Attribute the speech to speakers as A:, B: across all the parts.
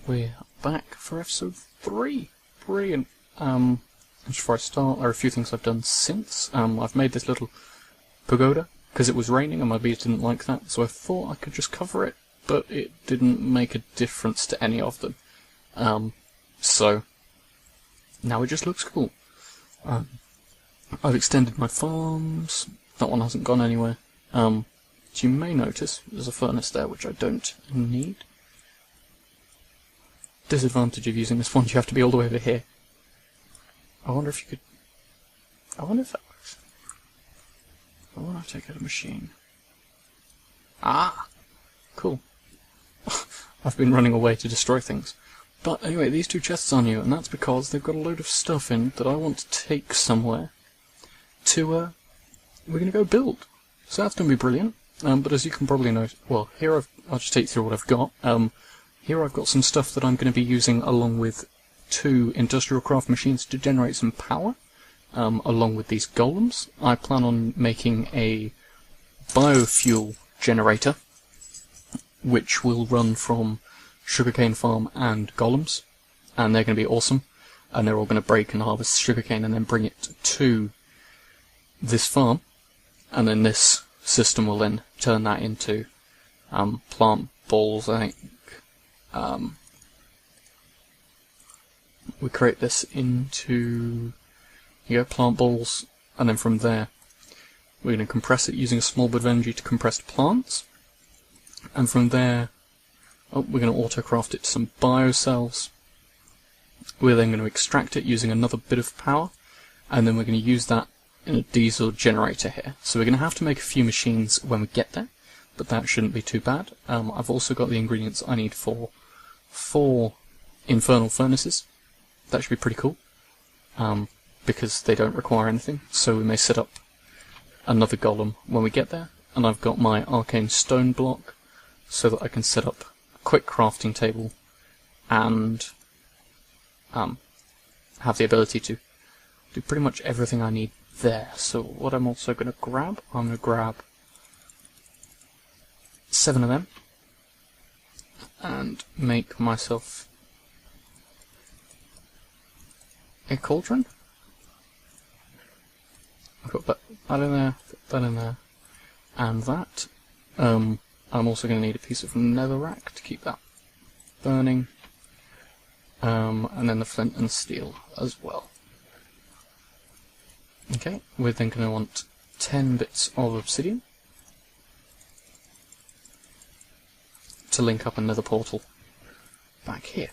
A: we're back for episode 3. Brilliant. Just before I start, there are a few things I've done since. I've made this little pagoda, because it was raining and my bees didn't like that, so I thought I could just cover it, but it didn't make a difference to any of them. So, now it just looks cool. I've extended my farms. That one hasn't gone anywhere. As you may notice, there's a furnace there, which I don't need. Disadvantage of using this one, you have to be all the way over here. I wonder if you could... I wonder if that works. I wonder if I take out a machine. Ah! Cool. I've been running away to destroy things. But anyway, these two chests are new, and that's because they've got a load of stuff in that I want to take somewhere to, we're going to go build. So that's going to be brilliant. But as you can probably notice, well, here I'll just take you through what I've got. Here I've got some stuff that I'm going to be using along with 2 industrial craft machines to generate some power, along with these golems. I plan on making a biofuel generator, which will run from sugarcane farm and golems, and they're going to be awesome, and they're all going to break and harvest sugarcane and then bring it to this farm, and then this system will then turn that into plant balls, I think. We create this into plant balls, and then from there we're going to compress it using a small bit of energy to compressed plants, and from there we're going to auto-craft it to some biocells. We're then going to extract it using another bit of power, and then we're going to use that in a diesel generator here. So we're going to have to make a few machines when we get there, but that shouldn't be too bad. I've also got the ingredients I need for 4 infernal furnaces. That should be pretty cool, because they don't require anything, so we may set up another golem when we get there. And I've got my arcane stone block, so that I can set up a quick crafting table and have the ability to do pretty much everything I need there. So what I'm also going to grab, I'm going to grab 7 of them and make myself a cauldron. I've got that in there, that in there, and that. I'm also going to need a piece of netherrack to keep that burning, and then the flint and steel as well. Okay, we're then going to want 10 bits of obsidian to link up another portal back here.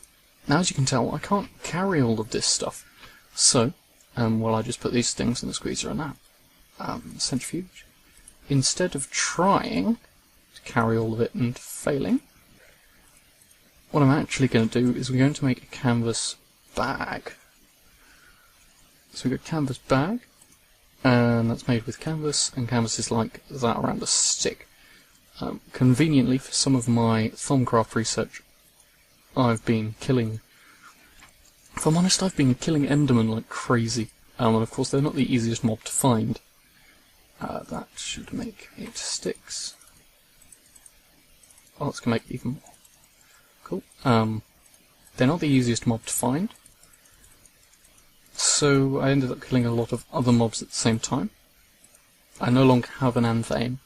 A: Now, as you can tell, I can't carry all of this stuff, so well, I just put these things in the squeezer and that centrifuge. Instead of trying to carry all of it and failing, what I'm actually going to do is we're going to make a canvas bag. So we've got canvas bag, and that's made with canvas, and canvas is like that around a stick. Conveniently, for some of my Thaumcraft research, I've been killing... If I'm honest, I've been killing Endermen like crazy, and of course they're not the easiest mob to find. That should make 8 sticks. Oh, it's going to make even more. Cool. They're not the easiest mob to find, so I ended up killing a lot of other mobs at the same time. I no longer have an anvane.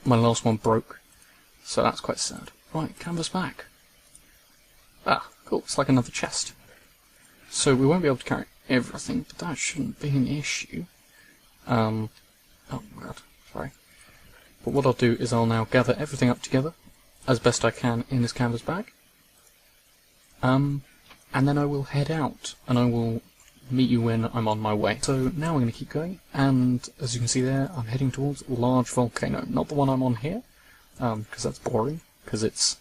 A: My last one broke, so that's quite sad. Right, canvas back. Ah, cool, it's like another chest. So we won't be able to carry everything, but that shouldn't be an issue. Oh god, sorry. But what I'll do is I'll now gather everything up together as best I can in this canvas bag. And then I will head out, and I will meet you when I'm on my way. So now we're going to keep going, and as you can see there, I'm heading towards Large Volcano. Not the one I'm on here, because that's boring, because it's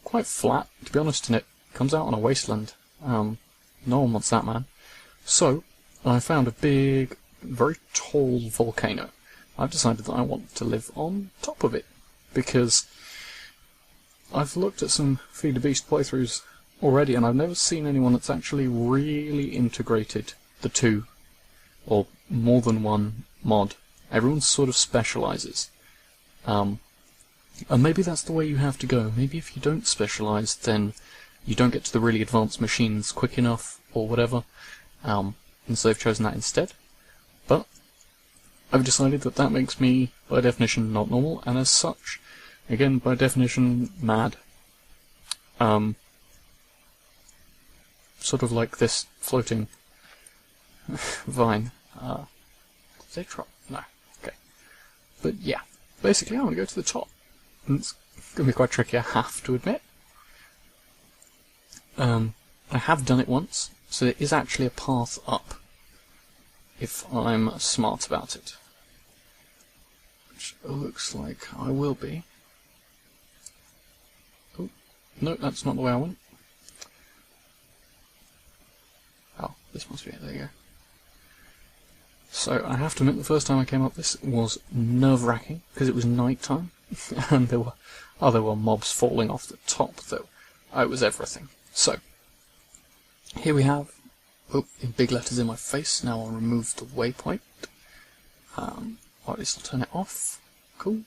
A: quite flat, to be honest, and it comes out on a wasteland. No one wants that, man. So, I found a big, very tall volcano. I've decided that I want to live on top of it, because I've looked at some Feed the Beast playthroughs already, and I've never seen anyone that's actually really integrated the 2, or more than one mod. Everyone sort of specialises. And maybe that's the way you have to go. Maybe if you don't specialise, then you don't get to the really advanced machines quick enough, or whatever, and so they've chosen that instead. But I've decided that that makes me, by definition, not normal, and as such, again, by definition, mad. Sort of like this floating vine. Did they drop? No. Okay. But yeah, basically I want to go to the top. And it's going to be quite tricky, I have to admit. I have done it once, so there is actually a path up, if I'm smart about it. Which looks like I will be. Oh, no, that's not the way I went. Oh, this must be it, there you go. So, I have to admit, the first time I came up this was nerve-wracking, because it was night time, and there were mobs falling off the top, though. It was everything. So, here we have, in big letters in my face, now I'll remove the waypoint, or at least I'll turn it off, cool.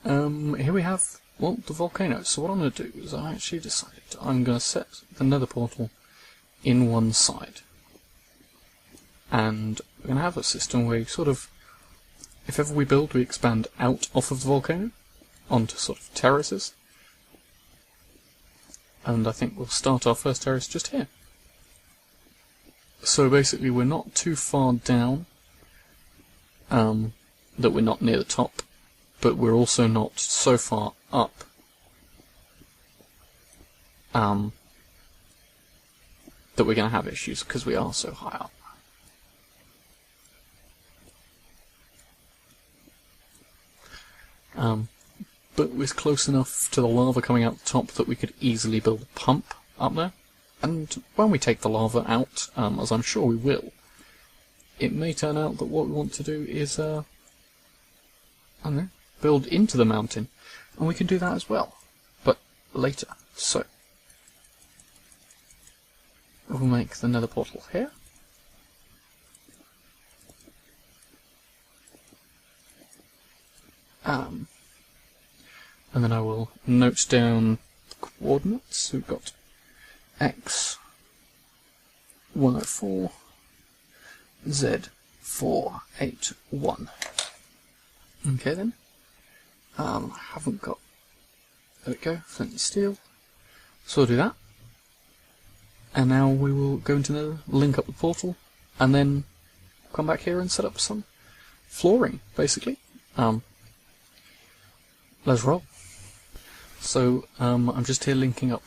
A: Here we have, well, the volcano. So what I'm going to do is I actually decided I'm going to set the nether portal in one side. And we're going to have a system where we sort of, if ever we build, we expand out off of the volcano onto sort of terraces. And I think we'll start our first terrace just here. So basically we're not too far down, that we're not near the top, but we're also not so far up that we're going to have issues because we are so high up. But we're close enough to the lava coming out the top that we could easily build a pump up there. And when we take the lava out, as I'm sure we will, it may turn out that what we want to do is, I don't know, build into the mountain. And we can do that as well, but later. So, we'll make the nether portal here. And then I will note down the coordinates. We've got X 104, Z 481. Okay then. I haven't got. There we go, flint and steel. So we'll do that. And now we will go into the link up the portal, and then come back here and set up some flooring, basically. Let's roll. So, I'm just here linking up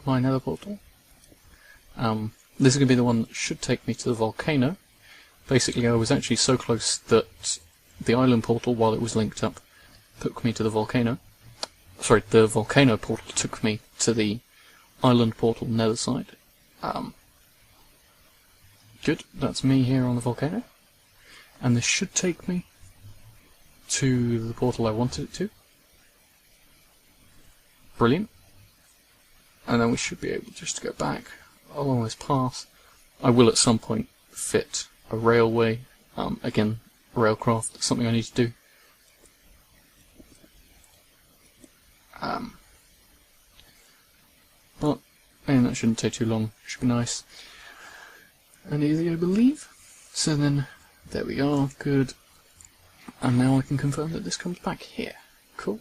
A: my nether portal. This is going to be the one that should take me to the volcano. Basically, I was actually so close that the island portal, while it was linked up, took me to the volcano. Sorry, the volcano portal took me to the island portal nether side. Good, that's me here on the volcano. And this should take me to the portal I wanted it to. Brilliant. And then we should be able just to go back along this path. I will at some point fit a railway. Again, railcraft, something I need to do. But, and that shouldn't take too long. Should be nice and easy, I believe. So then, there we are. Good. And now I can confirm that this comes back here. Cool.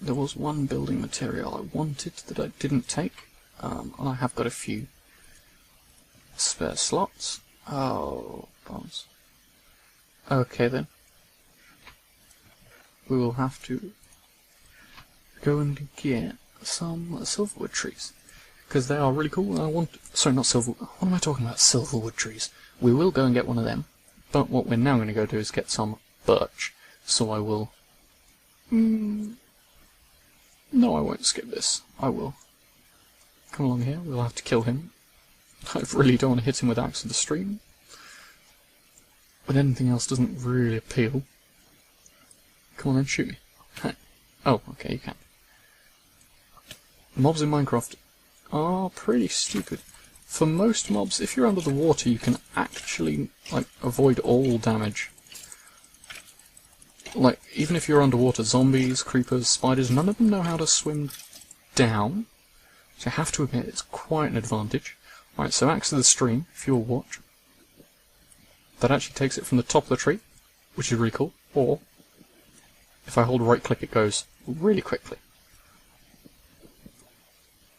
A: There was one building material I wanted that I didn't take, and I have got a few spare slots. Oh, bombs. Okay then. We will have to go and get some silverwood trees, because they are really cool, and I want... Sorry, not silver... What am I talking about? Silverwood trees. We will go and get one of them, but what we're now going to go do is get some birch, so I will... No, I won't skip this. I will. Come along here, we'll have to kill him. I really don't want to hit him with Axe of the Stream. But anything else doesn't really appeal. Come on then, shoot me. Hey. Oh, okay, you can. Mobs in Minecraft are pretty stupid. For most mobs, if you're under the water, you can actually, like, avoid all damage. like, even if you're underwater, zombies, creepers, spiders, none of them know how to swim down. So I have to admit, it's quite an advantage. Right, so axe to the stream, if you'll watch. That actually takes it from the top of the tree, which is really cool. Or, if I hold right click, it goes really quickly.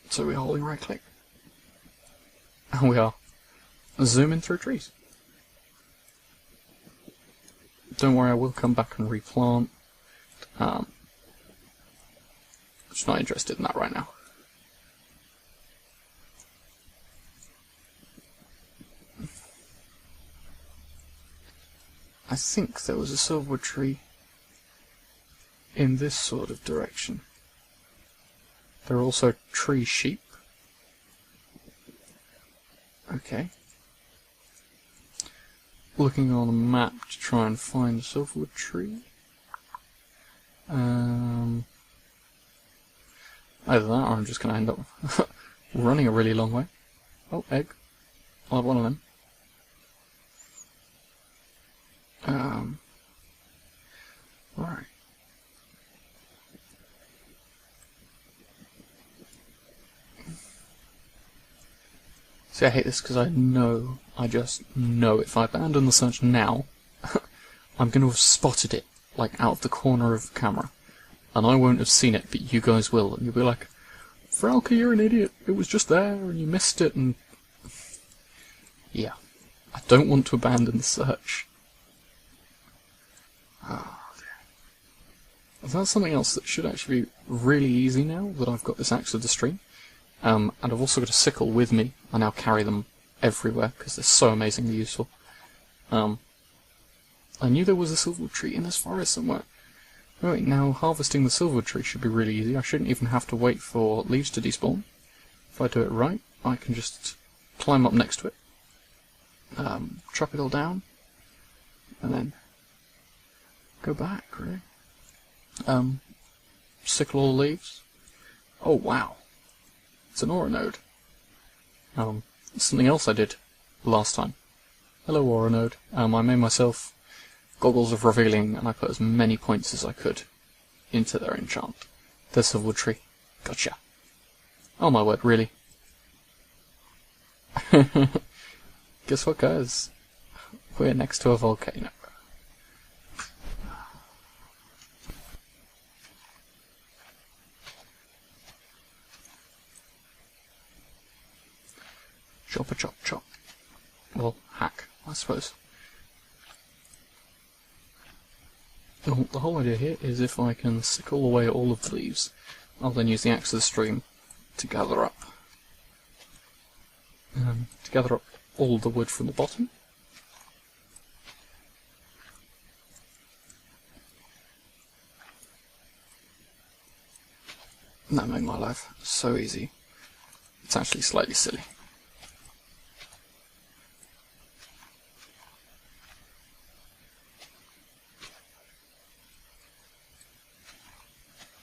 A: So we're holding right click. And we are zooming through trees. Don't worry, I will come back and replant. Just not interested in that right now. I think there was a silverwood tree in this sort of direction. There are also tree sheep. Okay. Looking on a map to try and find a silverwood tree. Either that or I'm just going to end up running a really long way. Oh, egg. I'll have one of them. Right. See, I hate this because I just know if I abandon the search now, I'm going to have spotted it, like, out of the corner of the camera. And I won't have seen it, but you guys will, and you'll be like, Vralka, you're an idiot, it was just there, and you missed it, and... Yeah. I don't want to abandon the search. Oh, dear. That's something else that should actually be really easy now that I've got this axe of the stream. And I've also got a sickle with me. I now carry them everywhere because they're so amazingly useful. I knew there was a silverwood tree in this forest somewhere. Right, now harvesting the silverwood tree should be really easy. I shouldn't even have to wait for leaves to despawn. If I do it right, I can just climb up next to it, chop it all down, and then go back, really. Sickle all the leaves. Oh wow, it's an aura node. Something else I did last time. Hello aura node. I made myself goggles of revealing, and I put as many points as I could into their enchant. There's a silverwood tree. Gotcha. Oh my word, really? Guess what, guys? We're next to a volcano. Chop a chop chop. Well, hack, I suppose. Well, the whole idea here is if I can sickle away all of the leaves, I'll then use the axe of the stream to gather up. All the wood from the bottom. And that made my life so easy. It's actually slightly silly.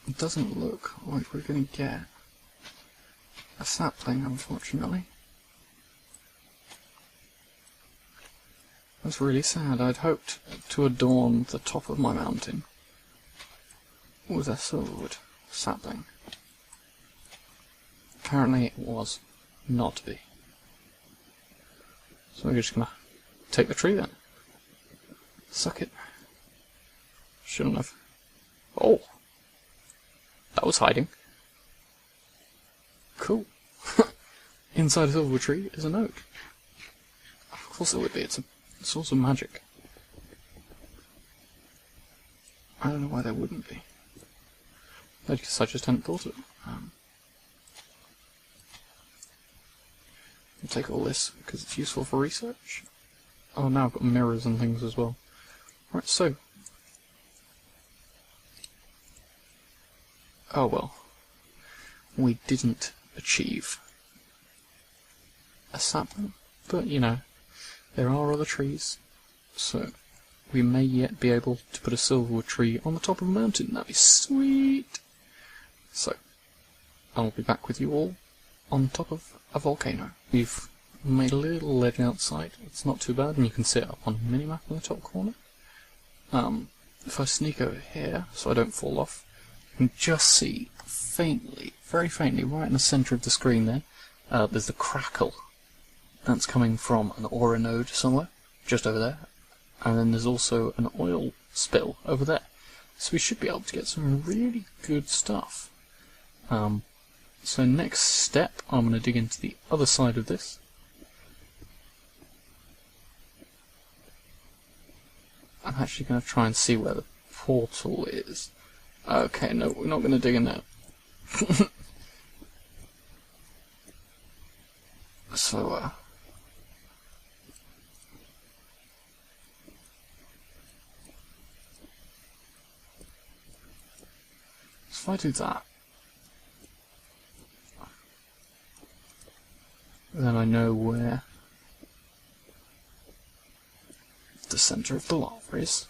A: It doesn't look like we're going to get a sapling, unfortunately. That's really sad. I'd hoped to adorn the top of my mountain with a silverwood sapling. Apparently it was not to be. So we're just going to take the tree then. Suck it. Shouldn't have. Oh! That was hiding. Cool. Inside a silverwood tree is a note. Of course it would be. It's a source of magic. I don't know why there wouldn't be. I guess I just hadn't thought of it. I'll take all this because it's useful for research. Oh, now I've got mirrors and things as well. Right, so. Oh well. We didn't achieve a sapling, but you know, there are other trees, so we may yet be able to put a silverwood tree on the top of a mountain. That'd be sweet! So, I'll be back with you all on top of a volcano. We've made a little ledge outside. It's not too bad, and you can see it up on a minimap in the top corner. if I sneak over here so I don't fall off, you can just see faintly, very faintly, right in the centre of the screen there, there's the crackle. That's coming from an aura node somewhere, just over there. And then there's also an oil spill over there. So we should be able to get some really good stuff. So next step, I'm going to dig into the other side of this. I'm actually going to try and see where the portal is. Okay, no, we're not going to dig in there. So, if I do that, then I know where the centre of the lava is.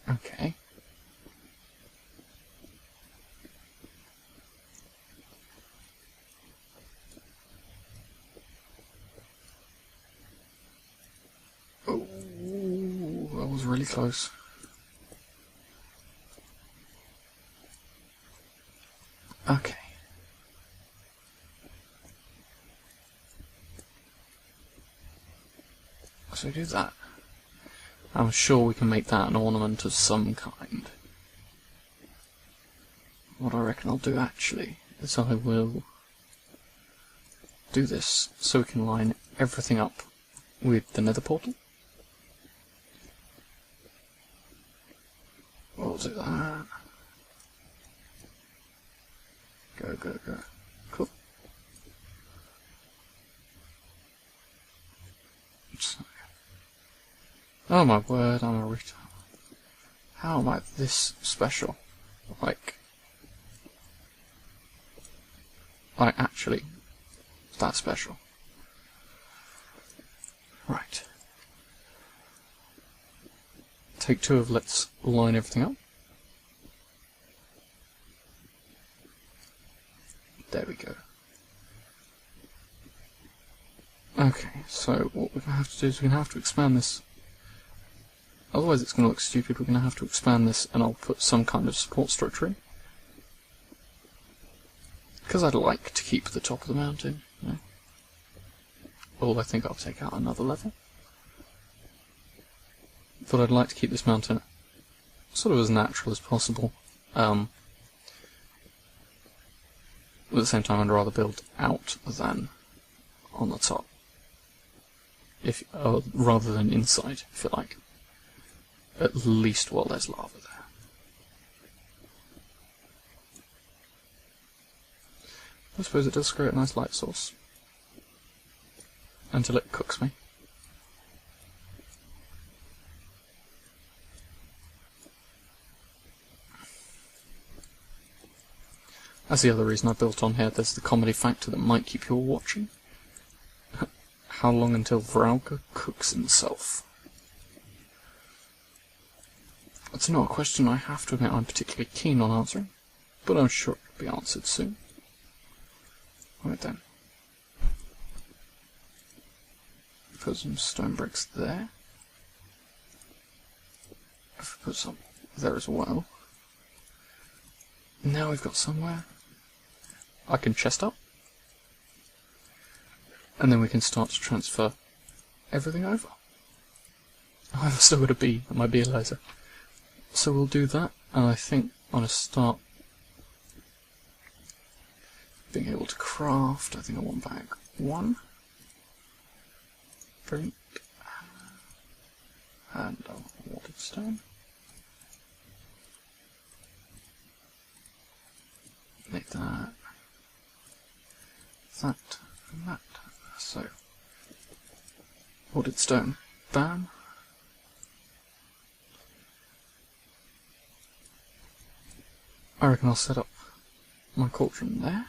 A: Okay. Oh, that was really close. Okay. So do that. I'm sure we can make that an ornament of some kind. What I reckon I'll do actually is I will do this so we can line everything up with the nether portal. We'll do that. Go, go, go. Cool. Oh my word, I'm a retard. How am I this special? Like actually, that special. Right. Take two of let's line everything up. There we go. Okay, so what we're going to have to do is we're going to have to expand this. Otherwise it's going to look stupid. We're going to have to expand this and I'll put some kind of support structure in. Because I'd like to keep the top of the mountain, you know. Well, I think I'll take out another level. But I'd like to keep this mountain sort of as natural as possible. At the same time, I'd rather build out than on the top. Rather than inside, if you like. At least while there's lava there. I suppose it does create a nice light source. Until it cooks me. That's the other reason I built on here. There's the comedy factor that might keep you all watching. How long until Vralka cooks himself? That's not a question I have to admit I'm particularly keen on answering, but I'm sure it'll be answered soon. Right then. Put some stone bricks there. If we put some there as well. Now we've got somewhere I can chest up. And then we can start to transfer everything over. I've still got a bee on my bee laser. So we'll do that, and I think I'm going to start being able to craft. I think I want back one. Brilliant. And I wanted stone. Make that, and that. So, ordered stone. Bam. I reckon I'll set up my cauldron there.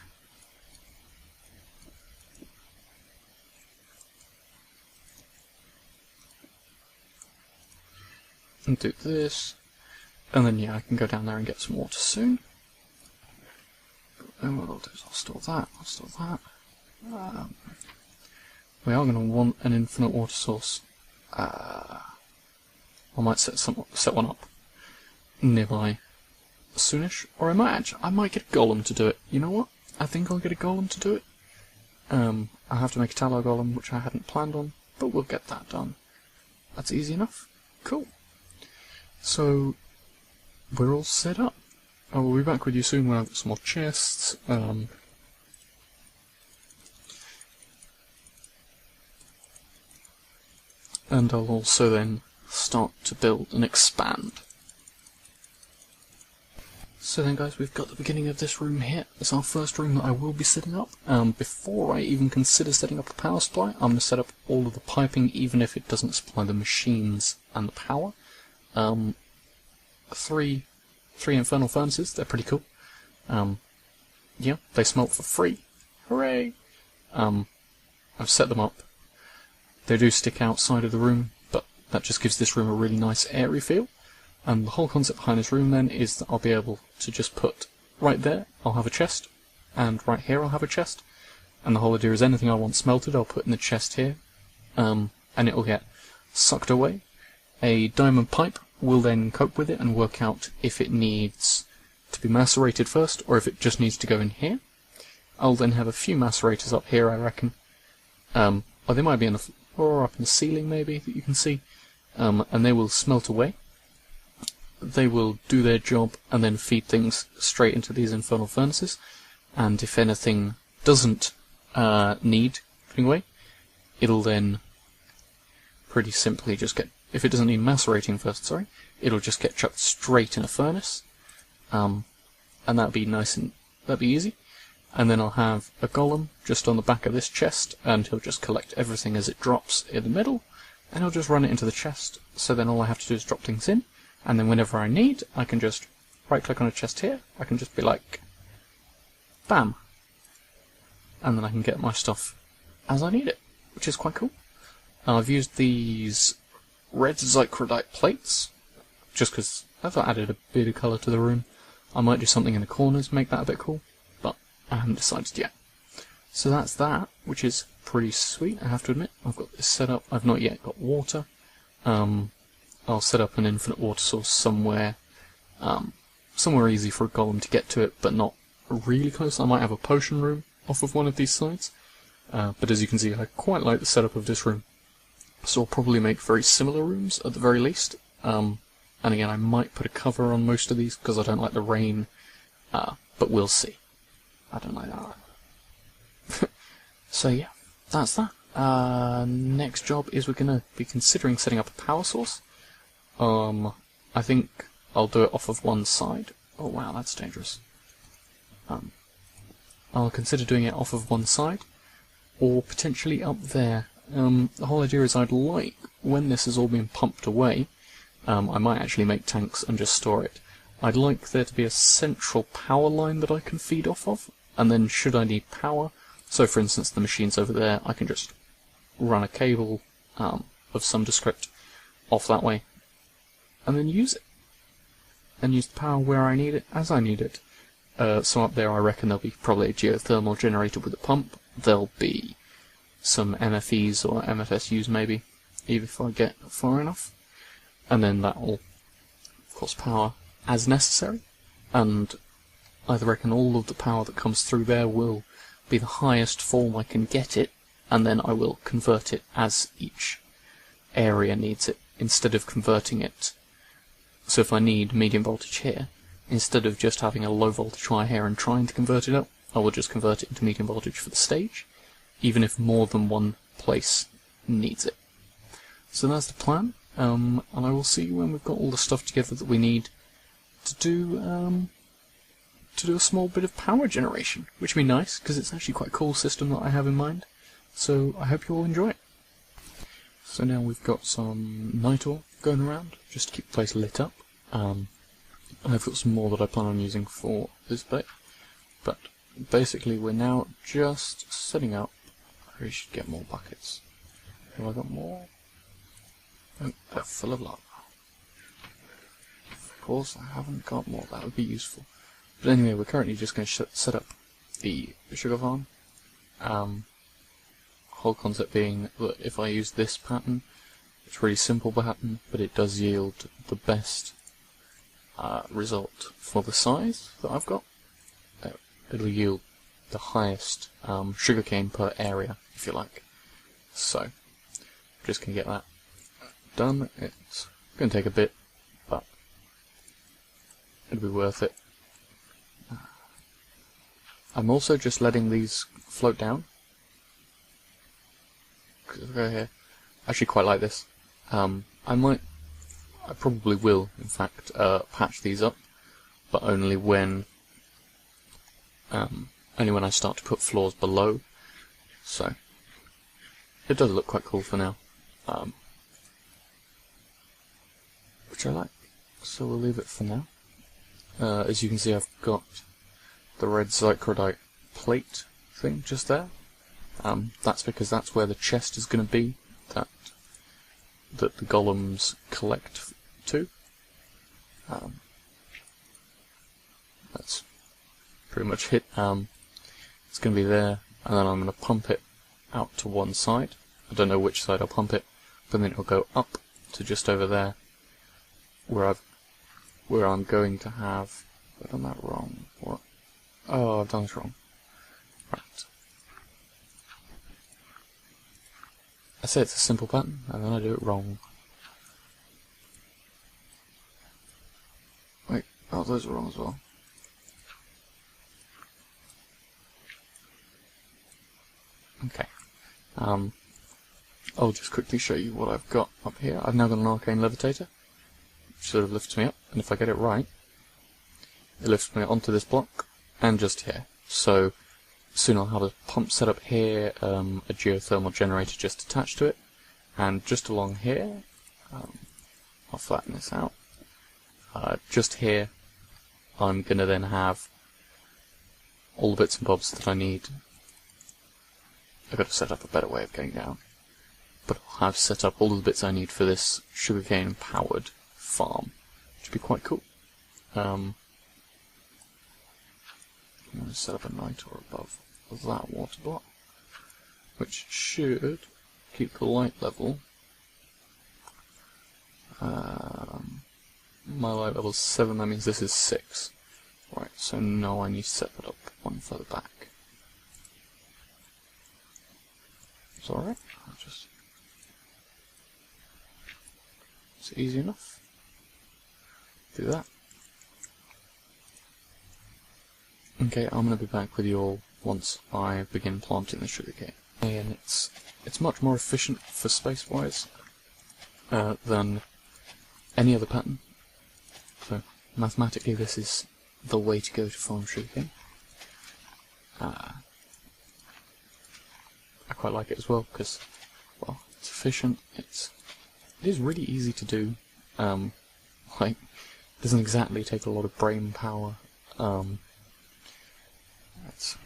A: And do this. And then yeah, I can go down there and get some water soon. But then what I'll do is I'll store that, we are going to want an infinite water source. I might set one up nearby soonish, or I might get a golem to do it. You know what? I think I'll get a golem to do it. I have to make a tallow golem, which I hadn't planned on, but we'll get that done. That's easy enough. Cool. So we're all set up. I will be back with you soon when I've got some more chests. And I'll also then start to build and expand. So then guys, we've got the beginning of this room here. It's our first room that I will be setting up. Before I even consider setting up a power supply, I'm going to set up all of the piping, even if it doesn't supply the machines and the power. Three infernal furnaces, they're pretty cool. Yeah, they smelt for free. Hooray! I've set them up. They do stick outside of the room, but that just gives this room a really nice airy feel. And the whole concept behind this room then is that I'll be able to just put right there, I'll have a chest, and right here I'll have a chest. And the whole idea is anything I want smelted I'll put in the chest here, and it'll get sucked away. A diamond pipe will then cope with it and work out if it needs to be macerated first, or if it just needs to go in here. I'll then have a few macerators up here, I reckon. Or they might be in the floor, or up in the ceiling maybe, that you can see. And they will smelt away. They will do their job and then feed things straight into these infernal furnaces. And if anything doesn't need putting away, it'll then pretty simply just get, if it doesn't need macerating first, sorry, it'll just get chucked straight in a furnace. And that'd be nice and that'd be easy. And then I'll have a golem just on the back of this chest, and he'll just collect everything as it drops in the middle, and he'll just run it into the chest. So then all I have to do is drop things in, and then whenever I need, I can just right-click on a chest here, I can just be like, bam! And then I can get my stuff as I need it, which is quite cool. I've used these red zychrodite plates, just because I've added a bit of colour to the room. I might do something in the corners, make that a bit cool, but I haven't decided yet. So that's that, which is pretty sweet, I have to admit. I've got this set up, I've not yet got water. I'll set up an infinite water source somewhere, somewhere easy for a golem to get to it, but not really close. I might have a potion room off of one of these sides, but as you can see, I quite like the setup of this room. So I'll probably make very similar rooms at the very least. And again, I might put a cover on most of these because I don't like the rain, but we'll see. I don't like that. So yeah, that's that. Next job is we're going to be considering setting up a power source. I think I'll do it off of one side. Oh wow, that's dangerous. I'll consider doing it off of one side, or potentially up there. The whole idea is I'd like, when this has all been pumped away, I might actually make tanks and just store it. I'd like there to be a central power line that I can feed off of, and then should I need power, so for instance the machine's over there, I can just run a cable of some descript off that way, and then use it. And use the power where I need it, as I need it. So up there I reckon there'll be probably a geothermal generator with a pump, there'll be some MFEs or MFSUs maybe, even if I get far enough. And then that will, of course, power as necessary, and I reckon all of the power that comes through there will be the highest form I can get it, and then I will convert it as each area needs it, instead of converting it. So if I need medium voltage here, instead of just having a low voltage wire here and trying to convert it up, I will just convert it into medium voltage for the stage, even if more than one place needs it. So that's the plan. And I will see you when we've got all the stuff together that we need to do a small bit of power generation, which would be nice, because it's actually quite a cool system that I have in mind. So I hope you all enjoy it. So now we've got some night ore going around, just to keep the place lit up. I've got some more that I plan on using for this bit, but basically we're now just setting up. We should get more buckets. Have I got more? Oh, they're full of lava. Of course I haven't got more, that would be useful. But anyway, we're currently just going to set up the sugar farm. whole concept being that if I use this pattern, it's a really simple pattern, but it does yield the best result for the size that I've got. It'll yield the highest sugarcane per area, if you like. So, I'm just going to get that done. It's going to take a bit, but it'll be worth it. I'm also just letting these float down. Go here. I actually quite like this. I probably will, in fact, patch these up, but only when I start to put floors below. So it does look quite cool for now, which I like. So we'll leave it for now. As you can see, I've got the red Zycrodite plate thing just there. That's because that's where the chest is going to be that the golems collect to. That's pretty much it. It's going to be there, and then I'm going to pump it out to one side. I don't know which side I'll pump it, but then it'll go up to just over there, where I'm going to have. I've done that wrong. What? Oh, I've done this wrong. Right. I say it's a simple pattern, and then I do it wrong. Wait, oh, those are wrong as well. Okay. I'll just quickly show you what I've got up here. I've now got an arcane levitator, which sort of lifts me up, and if I get it right, it lifts me onto this block, and just here. So soon I'll have a pump set up here, a geothermal generator just attached to it, and just along here, I'll flatten this out, just here I'm going to then have all the bits and bobs that I need. I've got to set up a better way of getting down, but I'll have set up all of the bits I need for this sugarcane powered farm, which would be quite cool. I'm going to set up a nitor above that water block, which should keep the light level. My light level is 7, that means this is 6. Right, so now I need to set that up one further back. It's alright, it's easy enough. Do that. Okay, I'm going to be back with you all once I begin planting the sugarcane. And it's much more efficient for space-wise than any other pattern. So mathematically this is the way to go to farm sugarcane. I quite like it as well because, well, it's efficient. It is really easy to do. Like, it doesn't exactly take a lot of brain power. It's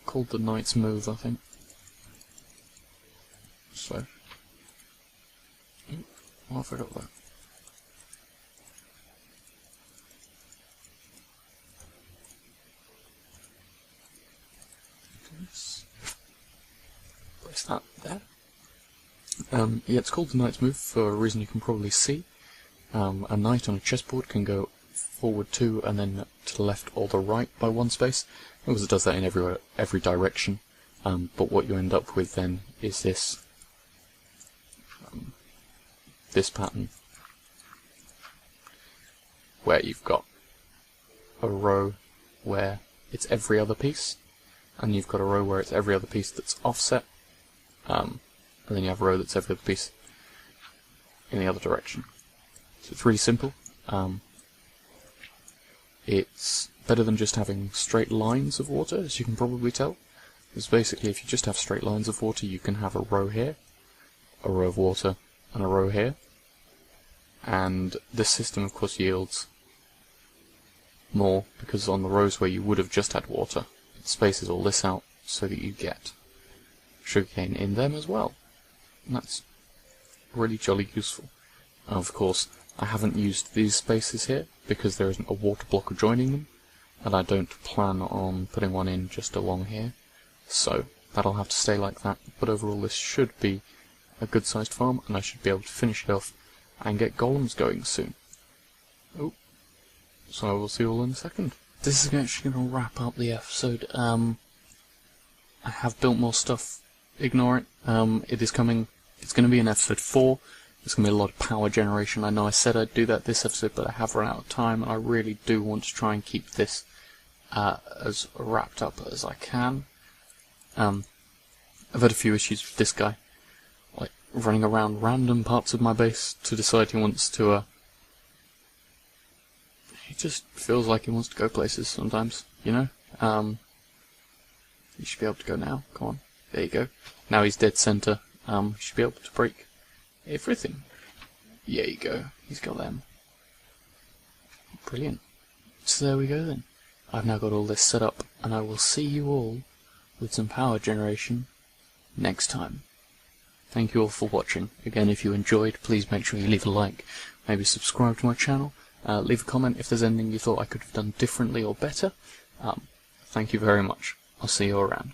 A: called the Knight's Move, I think. So, oh, I forgot that. Place that there. Yeah, it's called the Knight's Move for a reason you can probably see. A knight on a chessboard can go forward 2 and then to the left or the right by 1 space, because it does that in every direction. But what you end up with then is this this pattern where you've got a row where it's every other piece, and you've got a row where it's every other piece that's offset, and then you have a row that's every other piece in the other direction. So it's really simple. It's better than just having straight lines of water, as you can probably tell. Because basically if you just have straight lines of water, you can have a row here, a row of water, and a row here. And this system of course yields more, because on the rows where you would have just had water, it spaces all this out so that you get sugarcane in them as well. And that's really jolly useful. And of course, I haven't used these spaces here because there isn't a water blocker joining them, and I don't plan on putting one in just along here. So that'll have to stay like that, but overall this should be a good sized farm, and I should be able to finish it off and get golems going soon. Oh, so I will see you all in a second. This is actually going to wrap up the episode. I have built more stuff, ignore it. It is coming, it's going to be in episode 4. There's going to be a lot of power generation. I know I said I'd do that this episode, but I have run out of time, and I really do want to try and keep this as wrapped up as I can. I've had a few issues with this guy, like running around random parts of my base to decide he wants to, he just feels like he wants to go places sometimes, you know? You should be able to go now, come on, there you go. Now he's dead center, you should be able to break everything. There you go, he's got them. Brilliant. So there we go then. I've now got all this set up, and I will see you all with some power generation next time. Thank you all for watching. Again, if you enjoyed, please make sure you leave a like, maybe subscribe to my channel, leave a comment if there's anything you thought I could have done differently or better. Thank you very much. I'll see you around.